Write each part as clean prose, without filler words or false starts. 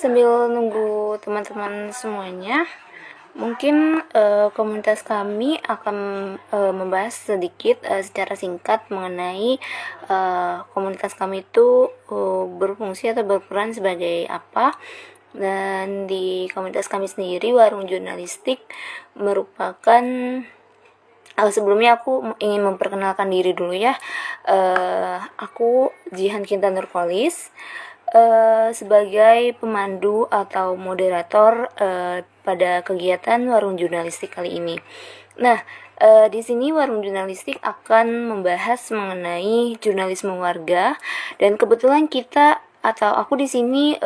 Sambil nunggu teman-teman semuanya, mungkin komunitas kami akan membahas sedikit secara singkat mengenai komunitas kami itu berfungsi atau berperan sebagai apa. Dan di komunitas kami sendiri, Warung Jurnalistik merupakan sebelumnya aku ingin memperkenalkan diri dulu ya. Aku Jihan Kinta Nurkolis, sebagai pemandu atau moderator pada kegiatan Warung Jurnalistik kali ini. Nah, di sini Warung Jurnalistik akan membahas mengenai jurnalisme warga, dan kebetulan kita atau aku di sini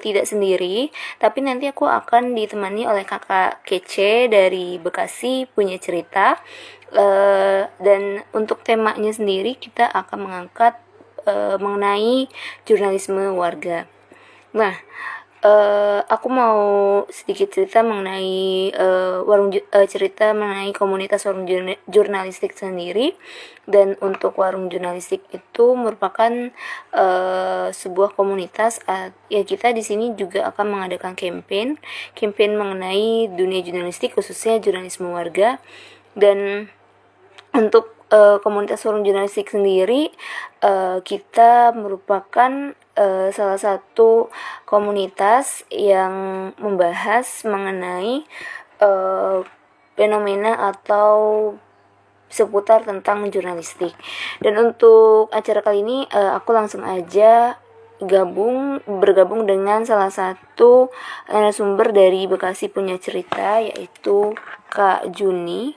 tidak sendiri, tapi nanti aku akan ditemani oleh kakak Kece dari Bekasi punya cerita. Dan untuk temanya sendiri kita akan mengangkat mengenai jurnalisme warga. Nah, aku mau sedikit cerita mengenai cerita mengenai komunitas warung jurnalistik sendiri. Dan untuk warung jurnalistik itu merupakan sebuah komunitas. Ya, kita di sini juga akan mengadakan campaign mengenai dunia jurnalistik, khususnya jurnalisme warga. Dan untuk komunitas forum jurnalistik sendiri, kita merupakan salah satu komunitas yang membahas mengenai fenomena atau seputar tentang jurnalistik. Dan untuk acara kali ini aku langsung aja bergabung dengan salah satu narasumber dari Bekasi punya cerita, yaitu Kak Juni.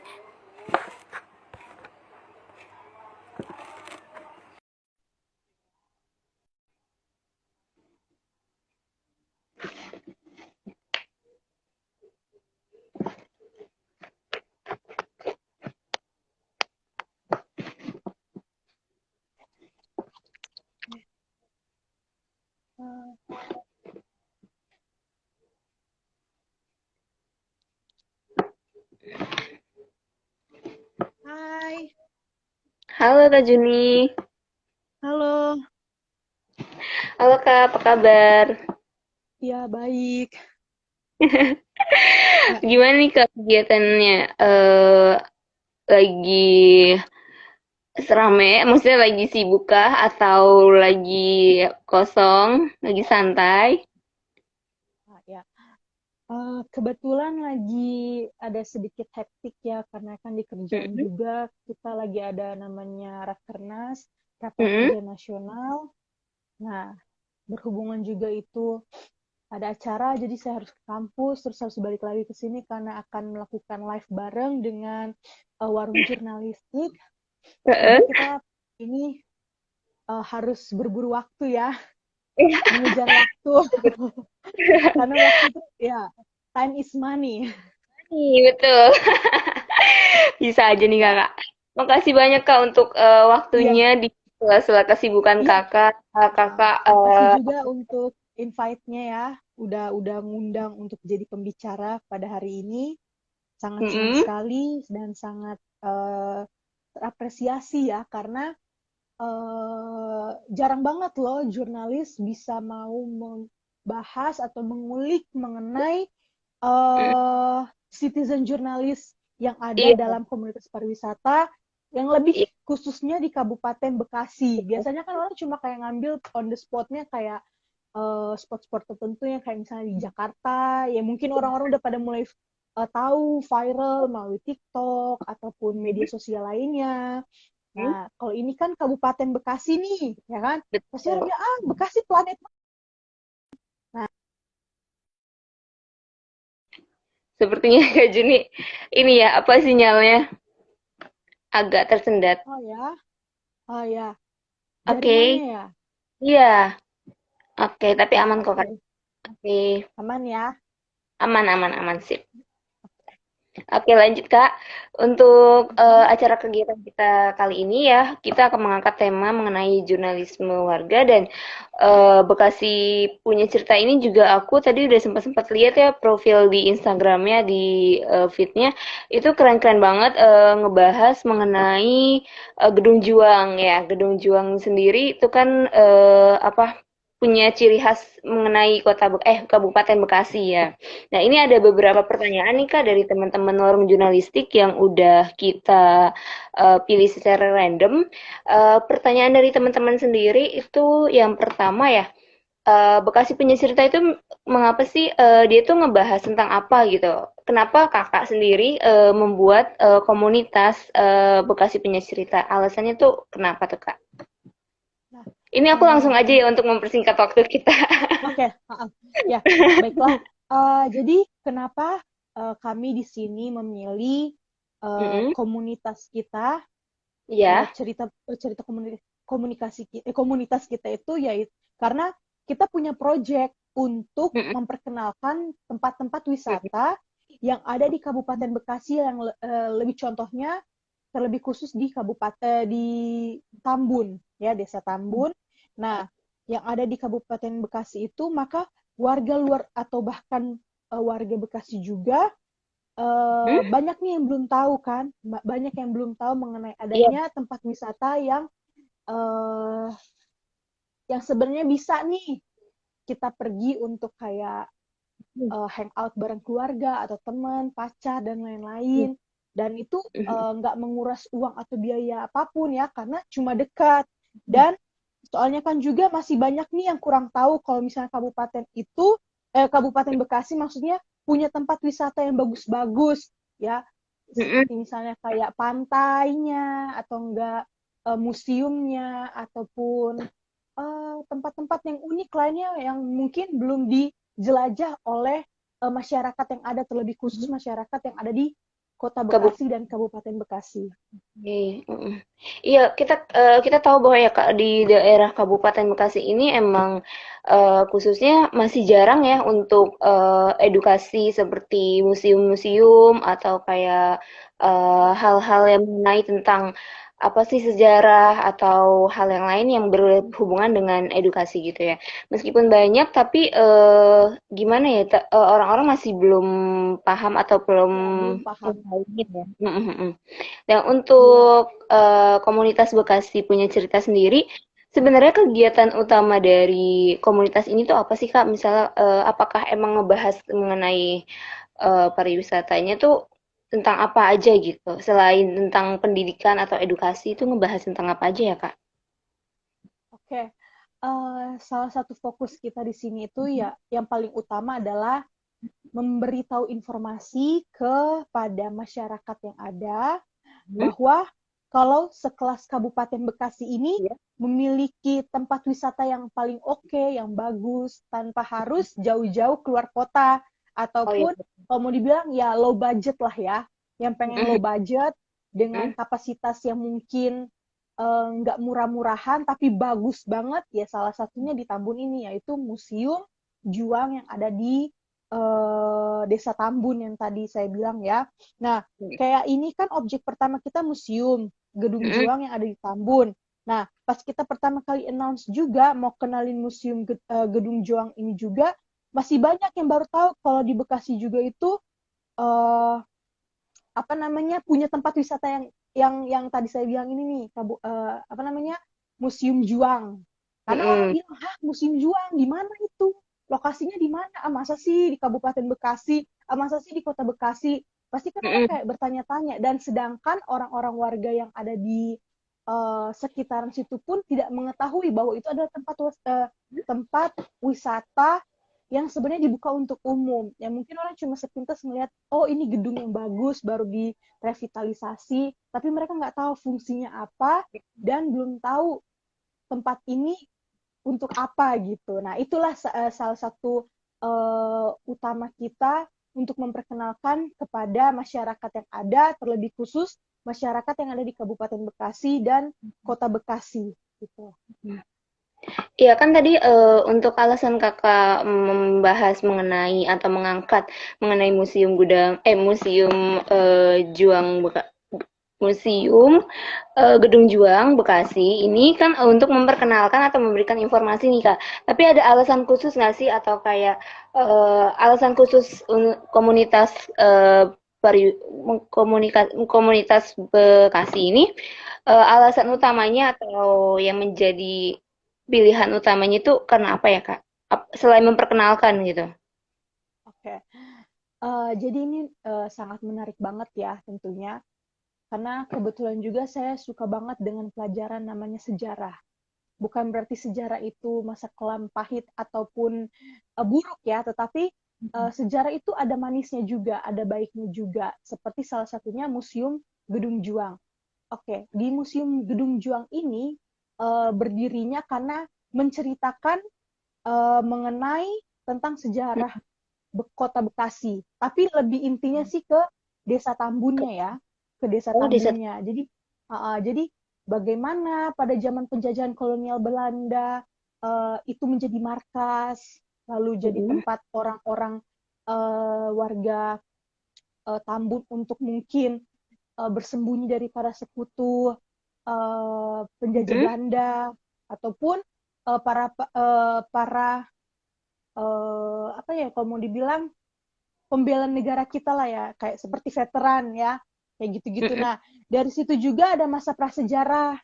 Hai, Halo Kak Juni. halo. Halo Kak, apa kabar? Ya, baik. Ya, Gimana nih Kak kegiatannya? Lagi serame, maksudnya lagi sibuk kah atau lagi kosong, lagi santai? ya. Kebetulan lagi ada sedikit hektik ya, karena kan di kerjaan Mm-mm. juga kita lagi ada namanya Rakernas, Rapat Mm-mm. Kerja Nasional. Nah, berhubungan juga itu ada acara, jadi saya harus ke kampus, terus harus balik lagi ke sini karena akan melakukan live bareng dengan warung jurnalistik. Jadi Heeh. kita ini harus berburu waktu ya, mengejar waktu. Karena waktu itu ya time is money. Iya, betul. Bisa aja nih Ya, Kakak. Makasih banyak Kak untuk iya, waktunya di sela-sela kesibukan iya. Kakak. Kakak Makasih juga untuk invite-nya ya. Udah ngundang untuk jadi pembicara pada hari ini. Sangat senang mm-mm. sekali dan sangat terapresiasi ya karena jarang banget loh jurnalis bisa mau membahas atau mengulik mengenai citizen jurnalis yang ada Iya, dalam komunitas pariwisata yang lebih iya. khususnya di Kabupaten Bekasi. Biasanya kan orang cuma kayak ngambil on the spot-nya kayak spot-spot tertentu yang kayak misalnya di Jakarta, ya mungkin orang-orang udah pada mulai tahu viral melalui TikTok ataupun media sosial lainnya. Mm, Nah, kalau ini kan Kabupaten Bekasi nih, ya kan? Pasti orang betul. bilang, ah Bekasi planet. Nah, Sepertinya Kak Juni ini ya apa sinyalnya agak tersendat. oh ya, Oke, jaringannya ya. iya. Oke, tapi Ya, aman kok Kak. oke. Oke, Aman ya. aman, aman, aman, sip. Oke, lanjut Kak. Untuk Mhm. acara kegiatan kita kali ini ya, kita akan mengangkat tema mengenai jurnalisme warga. Dan Bekasi punya cerita ini juga aku tadi udah sempat-sempat lihat ya profil di Instagramnya, di feednya. Itu keren-keren banget ngebahas mengenai Gedung Juang ya. Gedung Juang sendiri itu kan apa? punya ciri khas mengenai Kabupaten Bekasi ya. Nah, ini ada beberapa pertanyaan nih Kak dari teman-teman warung jurnalistik yang udah kita pilih secara random. Pertanyaan dari teman-teman sendiri itu yang pertama ya, Bekasi Punya Cerita itu mengapa sih dia tuh ngebahas tentang apa gitu? Kenapa kakak sendiri membuat komunitas Bekasi Punya Cerita? Alasannya tuh kenapa tuh kak? Nah, Ini aku langsung aja ya untuk mempersingkat waktu kita. oke, ya, baiklah. Jadi kenapa kami di sini memilih Mm-mm. komunitas kita, Iya. cerita cerita komunitas kita itu yaitu karena kita punya proyek untuk Mm-mm. memperkenalkan tempat-tempat wisata yang ada di Kabupaten Bekasi yang lebih contohnya terlebih khusus di Kabupaten di Tambun ya, Desa Tambun. Nah, yang ada di Kabupaten Bekasi itu maka warga luar atau bahkan warga Bekasi juga Hmm? banyak nih yang belum tahu kan, banyak yang belum tahu mengenai Iya. adanya tempat wisata uh, yang sebenarnya bisa nih kita pergi untuk kayak hangout bareng keluarga atau teman, pacar dan lain-lain. Dan itu nggak menguras uang atau biaya apapun ya, karena cuma dekat. Dan soalnya kan juga masih banyak nih yang kurang tahu kalau misalnya Kabupaten Bekasi maksudnya punya tempat wisata yang bagus-bagus ya, Mm-mm. seperti misalnya kayak pantainya atau enggak museumnya ataupun tempat-tempat yang unik lainnya yang mungkin belum dijelajah oleh masyarakat yang ada, terlebih khusus masyarakat yang ada di Kota Kabupaten. Bekasi dan Kabupaten Bekasi. Iya, kita tahu bahwa ya Kak, di daerah Kabupaten Bekasi ini emang khususnya masih jarang ya untuk edukasi seperti museum-museum atau kayak hal-hal yang mengenai tentang apa sih sejarah atau hal yang lain yang berhubungan dengan edukasi gitu ya. Meskipun banyak, tapi gimana ya, orang-orang masih belum paham atau belum Ya, belum paham. tahu gitu ya. Dan Iya. untuk komunitas Bekasi Punya Cerita sendiri, sebenarnya kegiatan utama dari komunitas ini tuh apa sih Kak? Misalnya, apakah emang ngebahas mengenai pariwisatanya tuh tentang apa aja gitu? Selain tentang pendidikan atau edukasi itu ngebahas tentang apa aja ya Kak? Oke. Salah satu fokus kita di sini itu ya yang paling utama adalah memberitahu informasi kepada masyarakat yang ada Hmm? bahwa kalau sekelas Kabupaten Bekasi ini Iya. memiliki tempat wisata yang paling oke, yang bagus, tanpa harus jauh-jauh keluar kota, Oh iya. ataupun kalau mau dibilang ya low budget lah ya, yang pengen Mhm. low budget dengan Mhm. kapasitas yang mungkin nggak murah-murahan tapi bagus banget ya, salah satunya di Tambun ini yaitu Museum Juang yang ada di Desa Tambun yang tadi saya bilang ya. Nah, kayak ini kan objek pertama kita museum Gedung Mhm. Juang yang ada di Tambun. Nah, pas kita pertama kali announce juga mau kenalin museum Gedung Juang ini juga, masih banyak yang baru tahu kalau di Bekasi juga itu uh, apa namanya punya tempat wisata yang tadi saya bilang ini nih, apa namanya Museum Juang. Karena orang Mhm. bilang, hah Museum Juang di mana itu? Lokasinya di mana? Ah, masa sih di Kabupaten Bekasi? Ah, masa sih di Kota Bekasi? Pasti kan orang Mhm. kayak bertanya-tanya. Dan sedangkan orang-orang warga yang ada di sekitaran situ pun tidak mengetahui bahwa itu adalah tempat wisata yang sebenarnya dibuka untuk umum. Yang mungkin orang cuma sepintas melihat, oh ini gedung yang bagus, baru direvitalisasi, tapi mereka nggak tahu fungsinya apa, dan belum tahu tempat ini untuk apa gitu. Nah, itulah salah satu utama kita untuk memperkenalkan kepada masyarakat yang ada, terlebih khusus masyarakat yang ada di Kabupaten Bekasi dan Kota Bekasi gitu. Iya kan tadi untuk alasan kakak membahas mengenai atau mengangkat mengenai museum Juang Museum Gedung Juang Bekasi ini kan untuk memperkenalkan atau memberikan informasi nih Kak. Tapi ada alasan khusus nggak sih atau kayak alasan khusus komunitas komunitas Bekasi ini alasan utamanya atau yang menjadi pilihan utamanya itu karena apa ya, Kak? Selain memperkenalkan gitu. Oke. Jadi ini sangat menarik banget ya tentunya, karena kebetulan juga saya suka banget dengan pelajaran namanya sejarah. Bukan berarti sejarah itu masa kelam pahit ataupun buruk ya, tetapi sejarah itu ada manisnya juga, ada baiknya juga. Seperti salah satunya Museum Gedung Juang. Oke, di Museum Gedung Juang ini berdirinya karena menceritakan mengenai tentang sejarah Kota Bekasi. Tapi lebih intinya sih ke Desa Tambunnya ya, ke Desa Oh, desa. Tambunnya. Jadi bagaimana pada zaman penjajahan kolonial Belanda itu menjadi markas, lalu jadi Mm-mm. tempat orang-orang warga Tambun untuk mungkin bersembunyi dari para sekutu penjajah Mm-mm. Belanda ataupun para apa ya kalau mau dibilang pembela negara kita lah ya, kayak seperti veteran ya, kayak gitu-gitu. Mm-mm. Nah, dari situ juga ada masa prasejarah,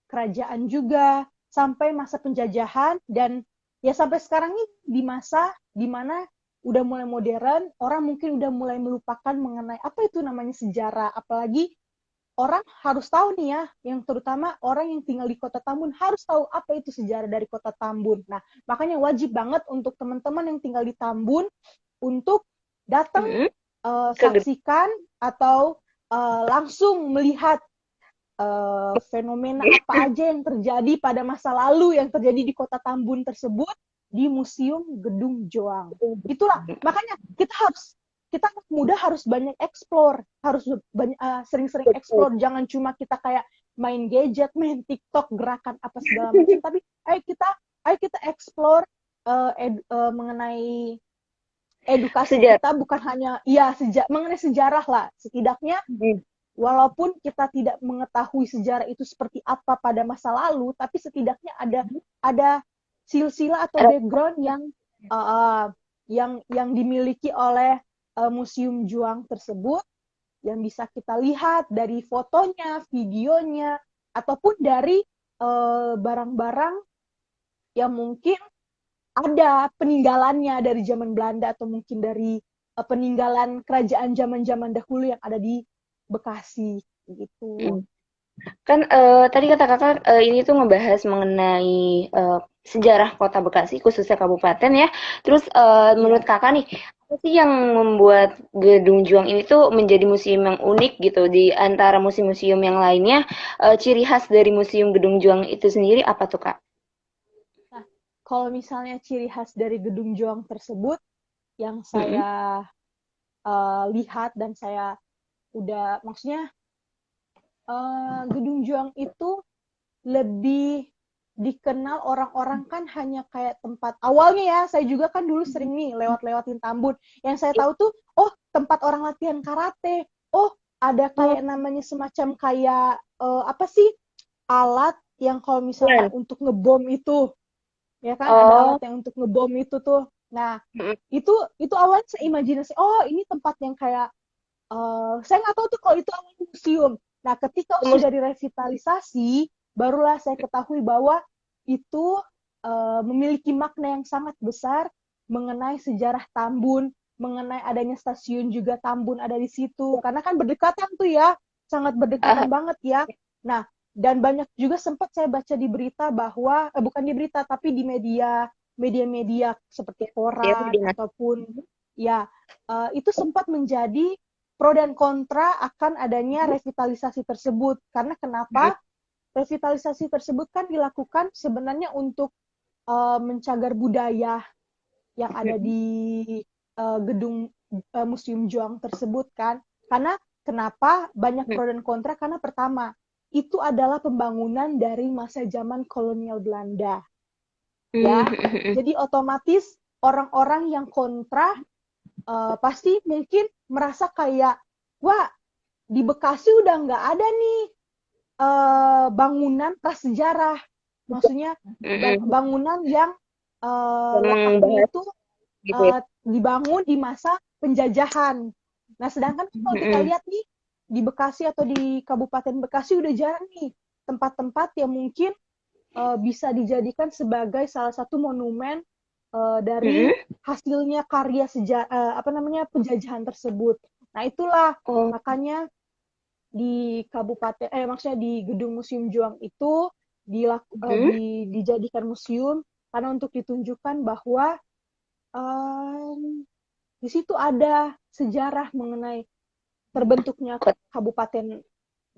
kerajaan juga, sampai masa penjajahan, dan ya sampai sekarang ini di masa dimana udah mulai modern, orang mungkin udah mulai melupakan mengenai apa itu namanya sejarah, apalagi orang harus tahu nih ya, yang terutama orang yang tinggal di Kota Tambun harus tahu apa itu sejarah dari Kota Tambun. Nah, makanya wajib banget untuk teman-teman yang tinggal di Tambun untuk datang Mm-mm. Ke saksikan atau langsung melihat fenomena apa aja yang terjadi pada masa lalu yang terjadi di Kota Tambun tersebut di Museum Gedung Joang. Itulah gedung. makanya kita muda harus banyak explore, harus banyak sering-sering explore, jangan cuma kita kayak main gadget, main TikTok, gerakan apa segala macam, tapi ayo kita explore mengenai edukasi Sejarah. kita, bukan hanya mengenai sejarah lah, setidaknya Mm. walaupun kita tidak mengetahui sejarah itu seperti apa pada masa lalu, tapi setidaknya ada silsilah atau background uh, yang dimiliki oleh Museum Juang tersebut, yang bisa kita lihat dari fotonya, videonya, ataupun dari barang-barang yang mungkin ada peninggalannya dari zaman Belanda atau mungkin dari peninggalan kerajaan zaman-zaman dahulu yang ada di Bekasi gitu. Mm. Kan tadi kata kakak ini tuh ngebahas mengenai sejarah Kota Bekasi khususnya kabupaten ya. Terus menurut Iya. kakak nih apa sih yang membuat Gedung Juang ini tuh menjadi museum yang unik gitu di antara museum-museum yang lainnya? Ciri khas dari Museum Gedung Juang itu sendiri apa tuh kak? Nah, kalau misalnya ciri khas dari Gedung Juang tersebut yang Mm-mm. saya lihat dan saya udah maksudnya Gedung Juang itu lebih dikenal orang-orang kan hanya kayak tempat awalnya ya, saya juga kan dulu sering nih lewat-lewatin Tambun, yang saya tahu tuh oh tempat orang latihan karate, oh ada Oh, kayak namanya semacam kayak apa sih alat yang kalau misalkan keren. untuk ngebom itu, ya kan ada alat Oh, yang untuk ngebom itu tuh. Nah mm-mm. itu awalnya saya imajinasi oh ini tempat yang kayak saya nggak tahu tuh kalau itu awalnya museum. Nah, ketika Mus- sudah direvitalisasi, barulah saya ketahui bahwa itu memiliki makna yang sangat besar mengenai sejarah Tambun, mengenai adanya stasiun juga Tambun ada di situ. Karena kan berdekatan tuh ya, sangat ah, berdekatan banget ya. Nah, dan banyak juga sempat saya baca di berita bahwa, bukan di berita, tapi di media-media seperti ya, koran di ataupun ya, itu sempat menjadi pro dan kontra akan adanya revitalisasi tersebut. Karena kenapa? Revitalisasi tersebut kan dilakukan sebenarnya untuk mencagar budaya yang ada di gedung Museum Juang tersebut kan. Karena kenapa banyak pro dan kontra? Karena pertama, itu adalah pembangunan dari masa zaman kolonial Belanda. Ya, jadi otomatis orang-orang yang kontra pasti mungkin merasa kayak, wah di Bekasi udah nggak ada nih bangunan prasejarah, maksudnya bangunan yang Memang letaknya bahas itu gitu ya. dibangun di masa penjajahan. Nah, sedangkan kalau kita Mm-mm. lihat nih di Bekasi atau di Kabupaten Bekasi udah jarang nih tempat-tempat yang mungkin bisa dijadikan sebagai salah satu monumen dari Mm-mm. hasilnya karya apa namanya penjajahan tersebut. Nah itulah Oh, makanya di kabupaten maksudnya di gedung Museum Juang itu mm-mm. dijadikan museum karena untuk ditunjukkan bahwa um, di situ ada sejarah mengenai terbentuknya Kota Kabupaten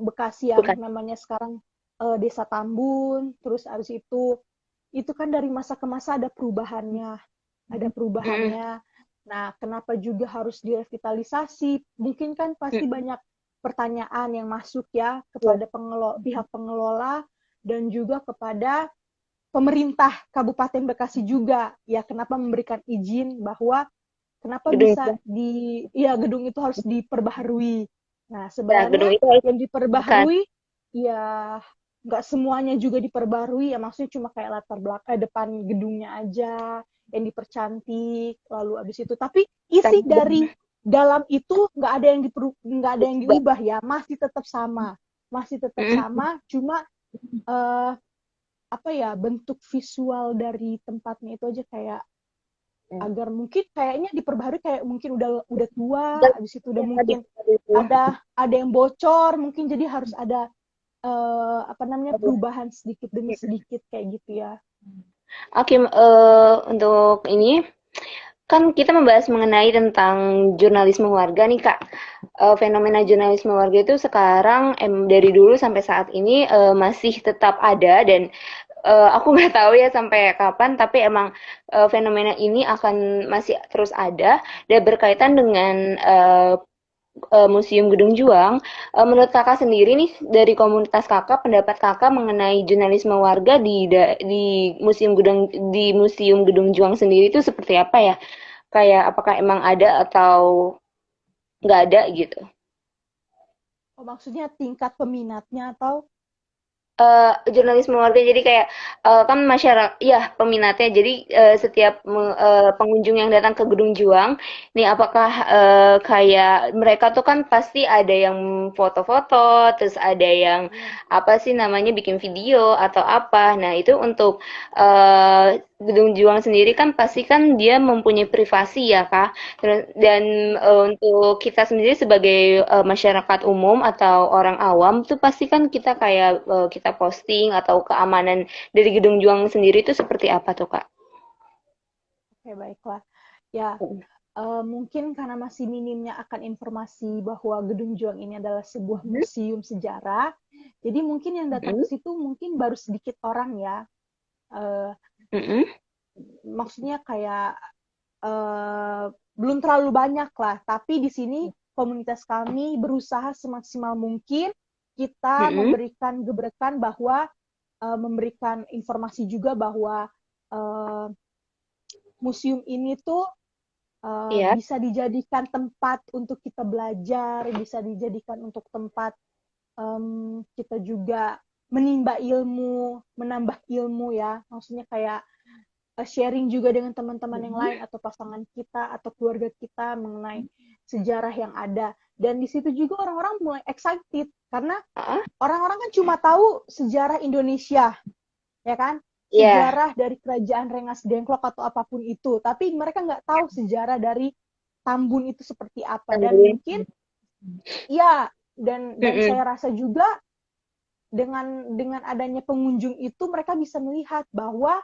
Bekasi yang Bekasi. namanya sekarang Desa Tambun. Terus abis itu kan dari masa ke masa ada Mm-mm. perubahannya. Nah, kenapa juga harus direvitalisasi? Mungkin kan pasti Mm-mm. banyak pertanyaan yang masuk ya Iya. kepada pihak pengelola dan juga kepada pemerintah Kabupaten Bekasi juga. Ya, kenapa memberikan izin bahwa kenapa Gedung bisa ya gedung itu harus diperbaharui. Nah, ya, gedung sebenarnya itu harus yang bukan. diperbaharui ya nggak semuanya juga diperbarui ya, maksudnya cuma kayak latar belakang depan gedungnya aja yang dipercantik lalu abis itu, tapi isi dari dalam itu nggak ada yang diubah ya, masih tetap Mm-mm. sama, cuma eh, apa ya bentuk visual dari tempatnya itu aja kayak agar mungkin kayaknya diperbaharui, kayak mungkin udah tua, Dan habis itu udah tadi mungkin itu. ada yang bocor, mungkin jadi harus ada apa namanya perubahan sedikit demi sedikit kayak gitu ya. Oke, untuk ini kan kita membahas mengenai tentang jurnalisme warga nih Kak. Fenomena jurnalisme warga itu sekarang dari dulu sampai saat ini masih tetap ada dan aku nggak tahu ya sampai kapan, tapi emang fenomena ini akan masih terus ada dan berkaitan dengan Museum Gedung Juang. Menurut kakak sendiri nih dari komunitas kakak, pendapat kakak mengenai jurnalisme warga di Museum Gedung Juang sendiri itu seperti apa ya? Kayak apakah emang ada atau nggak ada gitu? Oh, maksudnya tingkat peminatnya atau Jurnalisme warga jadi kayak kan masyarakat ya peminatnya jadi setiap pengunjung yang datang ke Gedung Juang nih apakah kayak mereka tuh kan pasti ada yang foto-foto terus ada yang ya. apa sih namanya bikin video atau apa nah itu untuk Gedung Juang sendiri kan pasti kan dia mempunyai privasi ya Kak. Dan untuk kita sendiri sebagai masyarakat umum atau orang awam tuh pasti kan kita kayak kita posting atau keamanan dari Gedung Juang sendiri itu seperti apa tuh Kak? Oke, baiklah. Ya, mungkin karena masih minimnya akan informasi bahwa Gedung Juang ini adalah sebuah Mhm. museum sejarah, jadi mungkin yang datang ke Mhm. situ mungkin baru sedikit orang ya. Eh, Mhm. maksudnya kayak belum terlalu banyak lah, tapi di sini komunitas kami berusaha semaksimal mungkin kita Mhm. memberikan gebrekan bahwa memberikan informasi juga bahwa uh, museum ini tuh Iya. bisa dijadikan tempat untuk kita belajar, bisa dijadikan untuk tempat kita juga menimba ilmu, menambah ilmu ya. Maksudnya kayak sharing juga dengan teman-teman yang lain atau pasangan kita atau keluarga kita mengenai sejarah yang ada. Dan di situ juga orang-orang mulai excited karena Heeh. orang-orang kan cuma tahu sejarah Indonesia, ya kan? Iya. Sejarah dari kerajaan Rengas Dengklok atau apapun itu, tapi mereka nggak tahu sejarah dari Tambun itu seperti apa. Dan Tamrin. mungkin ya, dan Mhm. saya rasa juga dengan adanya pengunjung itu mereka bisa melihat bahwa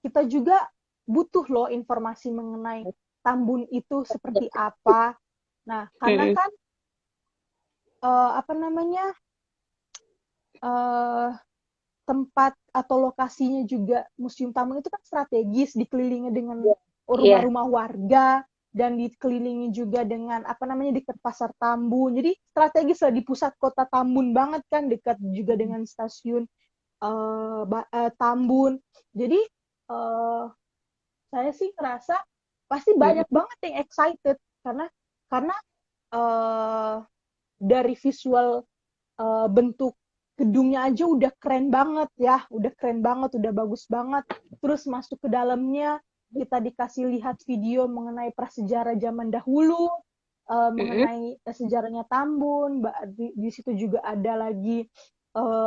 kita juga butuh loh informasi mengenai Tambun itu seperti apa. Nah, karena Mhm. kan apa namanya uh, tempat atau lokasinya juga Museum Tambun itu kan strategis, dikelilingi dengan Iya. rumah-rumah warga dan dikelilingi juga dengan apa namanya dekat pasar Tambun. Jadi strategis lah di pusat kota Tambun banget kan, dekat juga dengan stasiun Tambun. Jadi uh, saya sih ngerasa pasti banyak Mhm. banget yang excited karena uh, dari visual bentuk gedungnya aja udah keren banget ya, udah keren banget, udah bagus banget. Terus masuk ke dalamnya kita dikasih lihat video mengenai prasejarah zaman dahulu, Mhm. mengenai sejarahnya Tambun. Di situ juga ada lagi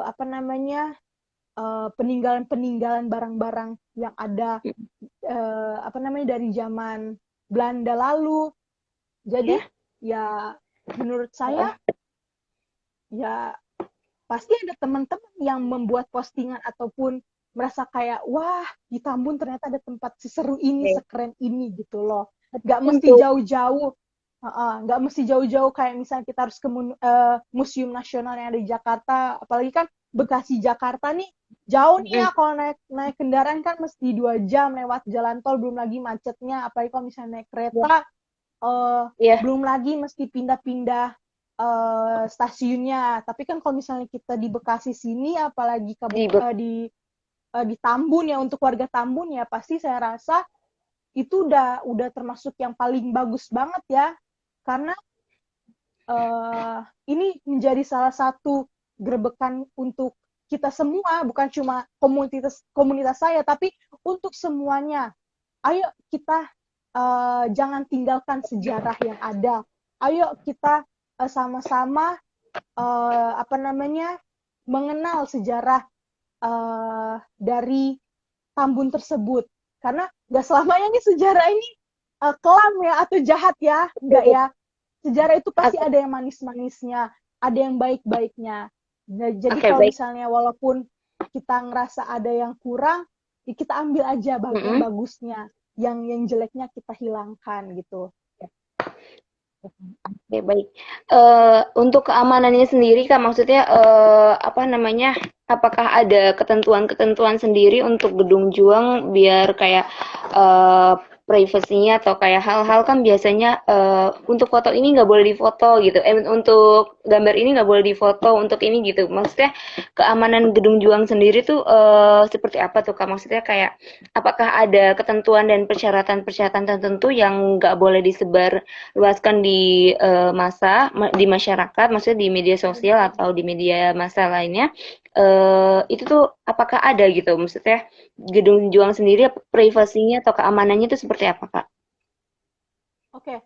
apa namanya peninggalan-peninggalan barang-barang yang ada apa namanya dari zaman Belanda lalu. Jadi Ya. ya menurut saya Heeh. ya pasti ada teman-teman yang membuat postingan ataupun merasa kayak wah di Tambun ternyata ada tempat seseru ini, Oke. sekeren ini gitu loh. Tapi Gak mesti untuk jauh-jauh, nggak mesti jauh-jauh kayak misalnya kita harus ke Museum Nasional yang ada di Jakarta, apalagi kan Bekasi Jakarta nih jauh nih mm, ya, kalau naik naik kendaraan kan mesti 2 jam lewat jalan tol, belum lagi macetnya, apalagi kalau misalnya naik ya, kereta, ya, belum lagi mesti pindah-pindah stasiunnya. Tapi kan kalau misalnya kita di Bekasi sini, apalagi di Bek- di Tambun ya, untuk warga Tambun ya pasti saya rasa itu udah termasuk yang paling bagus banget ya, karena ini menjadi salah satu gerebekan untuk kita semua, bukan cuma komunitas komunitas saya, tapi untuk semuanya. Ayo kita jangan tinggalkan sejarah yang ada. Ayo kita sama-sama apa namanya mengenal sejarah dari Tambun tersebut. Karena nggak selamanya nih sejarah ini kelam ya atau jahat ya, nggak ya. Sejarah itu pasti Oke, ada yang manis-manisnya, ada yang baik-baiknya. Nah, jadi oke, kalau baik. misalnya walaupun kita ngerasa ada yang kurang, ya kita ambil aja bagian Mm-mm. bagusnya, yang jeleknya kita hilangkan gitu. Oke, baik. Untuk keamanannya sendiri, Kak, maksudnya apa namanya? Apakah ada ketentuan-ketentuan sendiri untuk Gedung Juang biar kayak eh privasinya atau kayak hal-hal kan biasanya untuk foto ini nggak boleh difoto gitu. Untuk gambar ini nggak boleh difoto untuk ini gitu. Maksudnya keamanan Gedung Juang sendiri tuh seperti apa tuh, Kak? Maksudnya kayak apakah ada ketentuan dan persyaratan-persyaratan tertentu yang nggak boleh disebar luaskan di massa di masyarakat, maksudnya di media sosial atau di media massa lainnya, itu tuh apakah ada gitu, maksudnya Gedung Juang sendiri privasinya atau keamanannya itu seperti apa, Kak? Oke,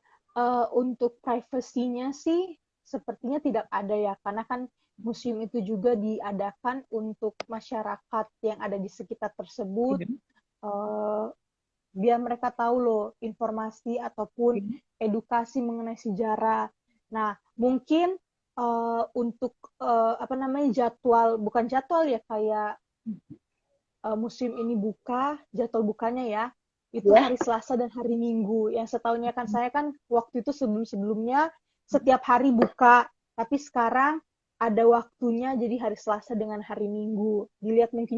untuk privasinya sih sepertinya tidak ada ya, karena kan museum itu juga diadakan untuk masyarakat yang ada di sekitar tersebut, Mhm. eh, biar mereka tahu loh informasi ataupun Mhm. edukasi mengenai sejarah. Nah, mungkin untuk apa namanya jadwal, bukan jadwal ya, kayak museum ini jadwal bukanya ya, itu Ya. hari Selasa dan hari Minggu. Yang setahunya kan saya kan waktu itu sebelum-sebelumnya setiap hari buka, tapi sekarang ada waktunya jadi hari Selasa dengan hari Minggu. Dilihat mungkin